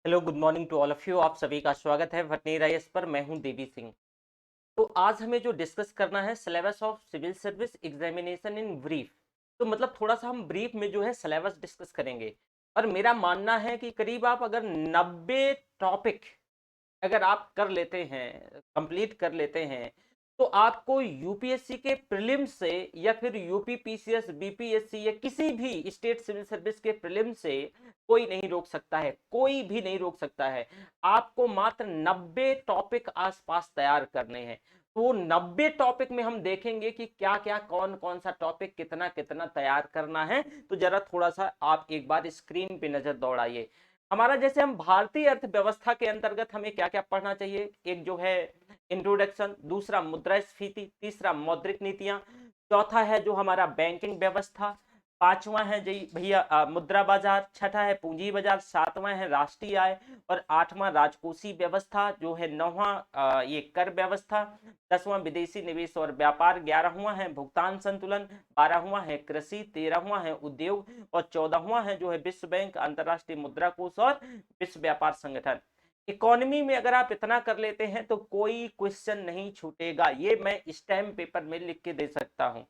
Hello, good morning to all of you. आप सभी का स्वागत है वर्तनी आईएएस पर। मैं हूं देवी सिंह। तो आज हमें जो डिस्कस करना है syllabus of civil service examination in brief. तो मतलब थोड़ा सा हम ब्रीफ में जो है सिलेबस डिस्कस करेंगे। और मेरा मानना है कि करीब आप अगर 90 टॉपिक अगर आप कर लेते हैं, कंप्लीट कर लेते हैं, तो आपको यूपीएससी के प्रीलिम से या फिर यूपी पीसीएस बीपीएससी या किसी भी स्टेट सिविल सर्विस के प्रीलिम से कोई नहीं रोक सकता है, कोई भी नहीं रोक सकता है। आपको मात्र 90 टॉपिक आसपास तैयार करने हैं। तो वो 90 टॉपिक में हम देखेंगे कि क्या क्या कौन कौन सा टॉपिक कितना कितना तैयार करना है। तो जरा थोड़ा सा आप एक बार स्क्रीन पे नजर दौड़ाइए। हमारा जैसे हम भारतीय अर्थव्यवस्था के अंतर्गत हमें क्या क्या पढ़ना चाहिए। एक जो है इंट्रोडक्शन, दूसरा मुद्रास्फीति, तीसरा मौद्रिक नीतियां, चौथा है जो हमारा बैंकिंग व्यवस्था, पांचवा है जी भैया मुद्रा बाजार, छठा है पूंजी बाजार, सातवां है राष्ट्रीय आय, और आठवां राजकोषीय व्यवस्था जो है, नौवां ये कर व्यवस्था, दसवां विदेशी निवेश और व्यापार, ग्यारहवां है भुगतान संतुलन, बारहवां है कृषि, तेरहवां है उद्योग, और चौदहवां है जो है विश्व बैंक, अंतरराष्ट्रीय मुद्रा कोष और विश्व व्यापार संगठन। इकोनॉमी में अगर आप इतना कर लेते हैं तो कोई क्वेश्चन नहीं छूटेगा, ये मैं स्टैम्प पेपर में लिख के दे सकता हूं।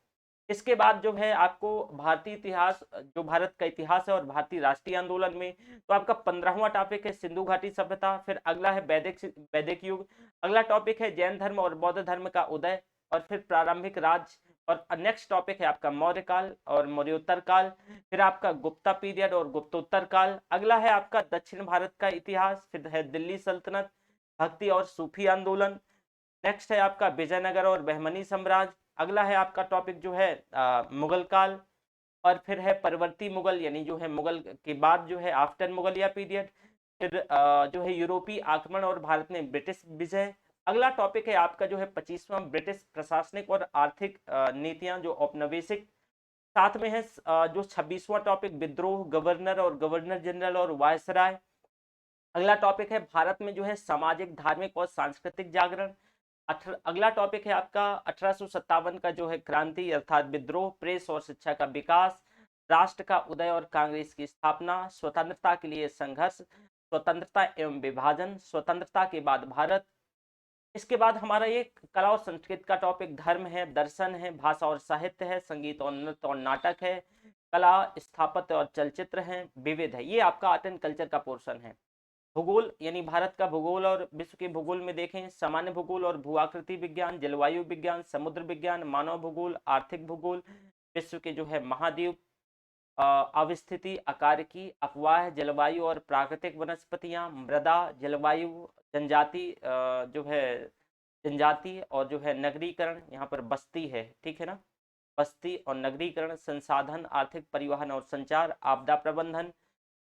इसके बाद जो है आपको भारतीय इतिहास, जो भारत का इतिहास है और भारतीय राष्ट्रीय आंदोलन में, तो आपका 15वां टॉपिक है सिंधु घाटी सभ्यता। फिर अगला है वैदिक वैदिक युग। अगला टॉपिक है जैन धर्म और बौद्ध धर्म का उदय, और फिर प्रारंभिक राज। और नेक्स्ट टॉपिक है आपका मौर्य काल और मौर्योत्तर काल। फिर आपका गुप्ता पीरियड और गुप्तोत्तर काल। अगला है आपका दक्षिण भारत का इतिहास। फिर है दिल्ली सल्तनत, भक्ति और सूफी आंदोलन। नेक्स्ट है आपका विजयनगर और बहमनी साम्राज्य। अगला है आपका टॉपिक जो है मुगल काल। और फिर है परवर्ती मुगल, यानी जो है मुगल के बाद जो है आफ्टर मुगलिया पीरियड। फिर जो है यूरोपीय आक्रमण और भारत में ब्रिटिश विजय। अगला टॉपिक है आपका जो है 25वां ब्रिटिश प्रशासनिक और आर्थिक नीतियां जो औपनिवेशिक। साथ में है जो 26वां टॉपिक विद्रोह, गवर्नर और गवर्नर जनरल और वायसराय। अगला टॉपिक है भारत में जो है सामाजिक, धार्मिक और सांस्कृतिक जागरण। अगला टॉपिक है आपका 1857 का जो है क्रांति अर्थात विद्रोह, प्रेस और शिक्षा का विकास, राष्ट्र का उदय और कांग्रेस की स्थापना, स्वतंत्रता के लिए संघर्ष, स्वतंत्रता एवं विभाजन, स्वतंत्रता के बाद भारत। इसके बाद हमारा ये कला और संस्कृति का टॉपिक धर्म है, दर्शन है, भाषा और साहित्य है, संगीत और नृत्य और नाटक है, कला, स्थापत्य और चलचित्र है, विविध है। ये आपका आर्ट एंड कल्चर का पोर्शन है। भूगोल यानी भारत का भूगोल और विश्व के भूगोल में देखें सामान्य भूगोल और भूआकृति विज्ञान, जलवायु विज्ञान, समुद्र विज्ञान, मानव भूगोल, आर्थिक भूगोल, विश्व के जो है महाद्वीप, अवस्थिति, आकारिकी, अपवाह, जलवायु और प्राकृतिक वनस्पतियां, मृदा, जलवायु, जनजाति, जो है जनजाति, और जो है नगरीकरण, यहाँ पर बस्ती है, ठीक है ना। बस्ती और नगरीकरण, संसाधन, आर्थिक, परिवहन और संचार, आपदा प्रबंधन,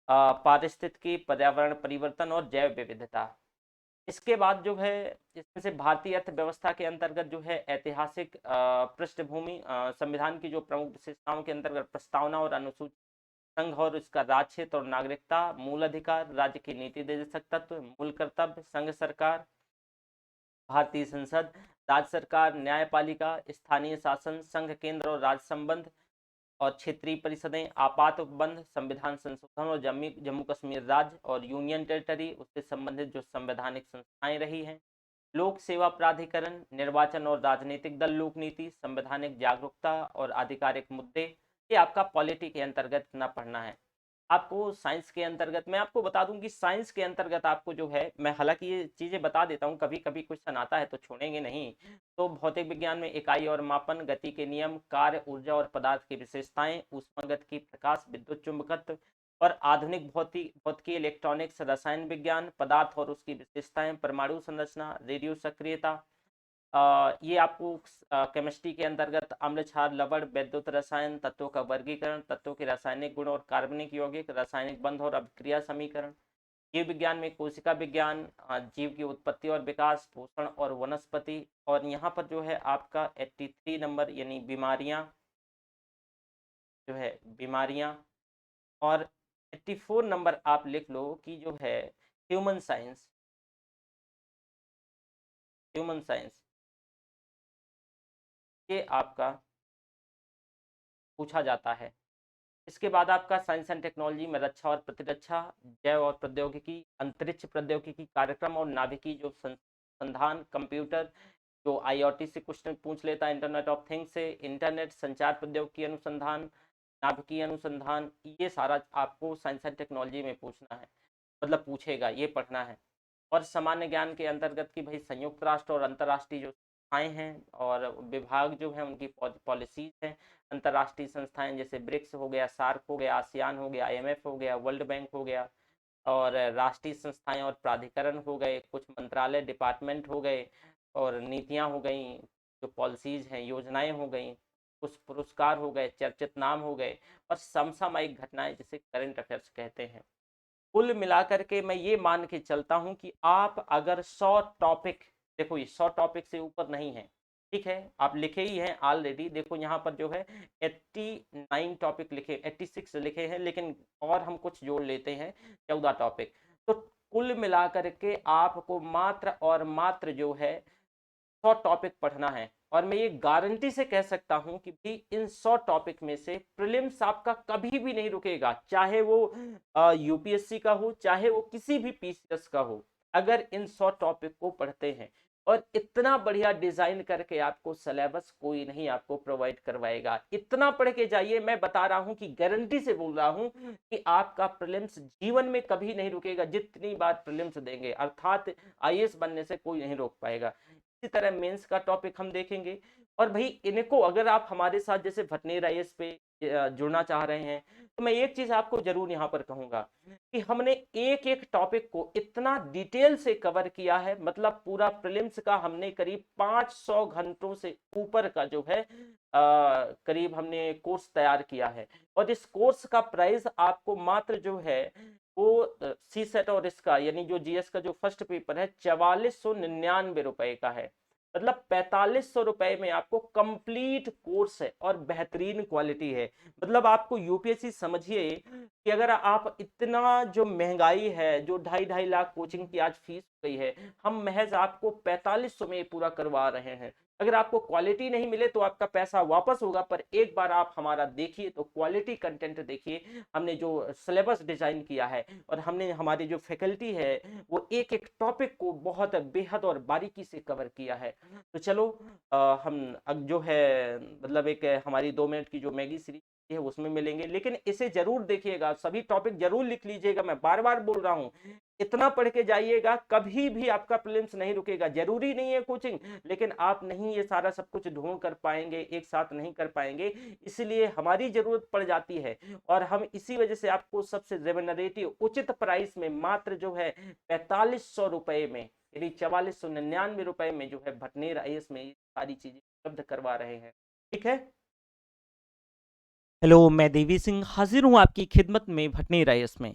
पारिस्थितिकी, पर्यावरण परिवर्तन और जैव विविधता। इसके बाद जो है इसमें से भारतीय अर्थव्यवस्था के अंतर्गत जो है ऐतिहासिक पृष्ठभूमि, संविधान की जो प्रमुख विशेषताओं के अंतर्गत प्रस्तावना और अनुसूची, संघ और इसका राज्य क्षेत्र और नागरिकता, मूल अधिकार, राज्य की नीति निर्देशक तत्व, मूल कर्तव्य, संघ सरकार, भारतीय संसद, राज्य सरकार, न्यायपालिका, स्थानीय शासन, संघ केंद्र और राज्य संबंध, और क्षेत्रीय परिषदें, आपात उपबंध, संविधान संशोधन और जम्मू जम्मू कश्मीर राज्य और यूनियन टेरिटरी, उससे संबंधित जो संवैधानिक संस्थाएं रही हैं, लोक सेवा प्राधिकरण, निर्वाचन और राजनीतिक दल लोक नीति, संवैधानिक जागरूकता और आधिकारिक मुद्दे। ये आपका पॉलिटी के अंतर्गत इतना पढ़ना है। आपको साइंस के अंतर्गत मैं आपको बता दूं कि साइंस के अंतर्गत आपको जो है, मैं हालांकि ये चीजें बता देता हूँ, कभी कभी क्वेश्चन आता है तो छोड़ेंगे नहीं। तो भौतिक विज्ञान में इकाई और मापन, गति के नियम, कार्य, ऊर्जा और पदार्थ की विशेषताएं, ऊष्मागतिकी, प्रकाश, विद्युत चुंबकत्व, और आधुनिक भौतिकी, इलेक्ट्रॉनिक्स, रसायन विज्ञान, पदार्थ और उसकी विशेषताएं, परमाणु संरचना, रेडियो सक्रियता। ये आपको केमिस्ट्री के अंतर्गत अम्ल, क्षार, लवण, वैद्युत रसायन, तत्वों का वर्गीकरण, तत्वों के रासायनिक गुण और कार्बनिक यौगिक, रासायनिक बंध और अभिक्रिया समीकरण। जीव विज्ञान में कोशिका विज्ञान, जीव की उत्पत्ति और विकास, पोषण और वनस्पति। और यहाँ पर जो है आपका 83 नंबर यानी बीमारियां, जो है बीमारियां। और 84 नंबर आप लिख लो कि जो है ह्यूमन साइंस, ह्यूमन साइंस ये आपका पूछा जाता है। इसके बाद आपका साइंस एंड टेक्नोलॉजी में रक्षा और प्रतिरक्षा, जैव और प्रौद्योगिकी, अंतरिक्ष प्रौद्योगिकी कार्यक्रम और नाभिकीय जो संधान, कंप्यूटर जो आईओटी से क्वेश्चन पूछ लेता है, इंटरनेट ऑफ थिंग्स से, इंटरनेट संचार प्रौद्योगिकी अनुसंधान, नाभिकीय अनुसंधान, ये सारा आपको साइंस एंड टेक्नोलॉजी में पूछना है, मतलब पूछेगा, ये पढ़ना है। और सामान्य ज्ञान के अंतर्गत की भाई संयुक्त राष्ट्र और अंतर्राष्ट्रीय जो संस्थाएं हैं और विभाग जो है उनकी पॉलिसीज हैं, अंतर्राष्ट्रीय संस्थाएं जैसे ब्रिक्स हो गया, सार्क हो गया, आसियान हो गया, आईएमएफ हो गया, वर्ल्ड बैंक हो गया, और राष्ट्रीय संस्थाएं और प्राधिकरण हो गए, कुछ मंत्रालय डिपार्टमेंट हो गए, और नीतियां हो गई, जो पॉलिसीज हैं, योजनाएं हो गई, कुछ पुरस्कार हो गए, चर्चित नाम हो गए, और समसामयिक घटनाएं जिसे करंट अफेयर्स कहते हैं। कुल मिलाकर के मैं ये मान के चलता हूं कि आप अगर 100 टॉपिक, देखो ये 100 टॉपिक से ऊपर नहीं है, ठीक है, आप लिखे ही हैं ऑलरेडी, देखो यहाँ पर जो है 89 टॉपिक लिखे, 86 लिखे हैं, लेकिन और हम कुछ जोड़ लेते हैं 14 टॉपिक। तो कुल मिलाकर के आपको मात्र और मात्र जो है 100 टॉपिक पढ़ना है, और मैं ये गारंटी से कह सकता हूं कि भी इन 100 टॉपिक में से प्रीलिम्स आपका कभी भी नहीं रुकेगा, चाहे वो यूपीएससी का हो, चाहे वो किसी भी पीसीएस का हो, अगर इन 100 टॉपिक को पढ़ते हैं। और इतना बढ़िया डिजाइन करके आपको सिलेबस कोई नहीं आपको प्रोवाइड करवाएगा, इतना पढ़ के जाइए, मैं बता रहा हूं कि गारंटी से बोल रहा हूं कि आपका प्रीलिम्स जीवन में कभी नहीं रुकेगा, जितनी बार प्रीलिम्स देंगे, अर्थात आईएएस बनने से कोई नहीं रोक पाएगा। इसी तरह मेंस का टॉपिक हम देखेंगे। और भाई इनको अगर आप हमारे साथ जैसे भटनेर आईएएस पे जुड़ना चाह रहे हैं, तो मैं एक चीज आपको जरूर यहाँ पर कहूंगा कि हमने एक एक टॉपिक को इतना डिटेल से कवर किया है, मतलब पूरा प्रीलिम्स का हमने करीब 500 घंटों से ऊपर का जो है करीब हमने कोर्स तैयार किया है। और इस कोर्स का प्राइस आपको मात्र जो है वो सी सेट और इसका यानी जो जीएस का जो फर्स्ट पेपर है 4499 रुपए का है, मतलब 4500 रुपए में आपको कंप्लीट कोर्स है और बेहतरीन क्वालिटी है। मतलब आपको यूपीएससी समझिए कि अगर आप इतना जो महंगाई है, जो 2.5 लाख कोचिंग की आज फीस हो गई है, हम महज आपको 4500 में पूरा करवा रहे हैं। अगर आपको क्वालिटी नहीं मिले तो आपका पैसा वापस होगा, पर एक बार आप हमारा देखिए तो क्वालिटी कंटेंट देखिए, हमने जो सिलेबस डिजाइन किया है और हमने हमारी जो फैकल्टी है वो एक एक टॉपिक को बहुत बेहद और बारीकी से कवर किया है। तो चलो हम अब जो है मतलब एक हमारी 2 मिनट की जो मैगी सीरीज है उसमें मिलेंगे, लेकिन इसे जरूर देखिएगा, सभी टॉपिक जरूर लिख लीजिएगा, मैं बार बार बोल रहा हूँ, इतना पढ़ के जाइएगा, कभी भी आपका प्रीलिम्स नहीं रुकेगा। जरूरी नहीं है कोचिंग, लेकिन आप नहीं ये सारा सब कुछ ढूंढ कर पाएंगे, एक साथ नहीं कर पाएंगे, इसलिए हमारी जरूरत पड़ जाती है। और हम इसी वजह से आपको सबसे रेम्युनरेटिव उचित प्राइस में मात्र जो है 4500 रुपए में, यानी 4499 रुपए में जो है भटनेर आईएएस में ये सारी चीजें उपलब्ध करवा रहे हैं। ठीक है, हेलो, मैं देवी सिंह हाजिर हूँ आपकी खिदमत में भटनेर आईएएस में।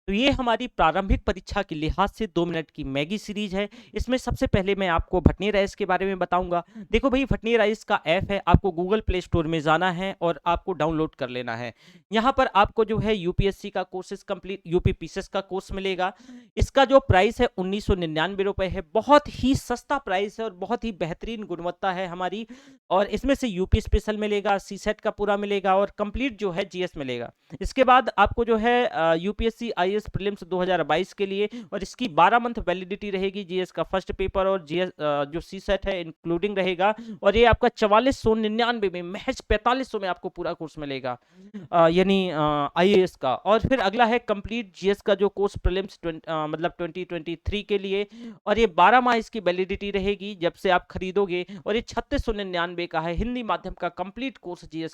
तो ये हमारी प्रारंभिक परीक्षा के लिहाज से 2 मिनट की मैगी सीरीज है। इसमें सबसे पहले मैं आपको भटनेर आईएएस के बारे में बताऊंगा। देखो भाई, भटनेर आईएएस का ऐप है, आपको गूगल प्ले स्टोर में जाना है और आपको डाउनलोड कर लेना है। यहाँ पर आपको जो है यूपीएससी का कोर्सेज कंप्लीट, यूपी पीसीएस का कोर्स मिलेगा। इसका जो प्राइस है 1999 रुपए है, बहुत ही सस्ता प्राइस है और बहुत ही बेहतरीन गुणवत्ता है हमारी। और इसमें से यूपी स्पेशल मिलेगा, सी सेट का पूरा मिलेगा और कंप्लीट जो है जीएस मिलेगा। इसके बाद आपको जो है यूपीएससी आईएएस प्रीलिम्स 2022 के लिए, और इसकी 12 मंथ वैलिडिटी रहेगी, जीएस का फर्स्ट पेपर और जीएस जो सी सेट है इंक्लूडिंग रहेगा। और ये आपका 4499 में, महज 4500 में आपको पूरा कोर्स मिलेगा, यानी आईएएस का। और फिर अगला है कंप्लीट जीएस का जो कोर्स प्रीलिम्स मतलब 2023 के लिए, और ये 12 माह इसकी वैलिडिटी रहेगी जब से आप खरीदोगे। और ये 3699 का है, हिंदी माध्यम का कंप्लीट कोर्स जीएस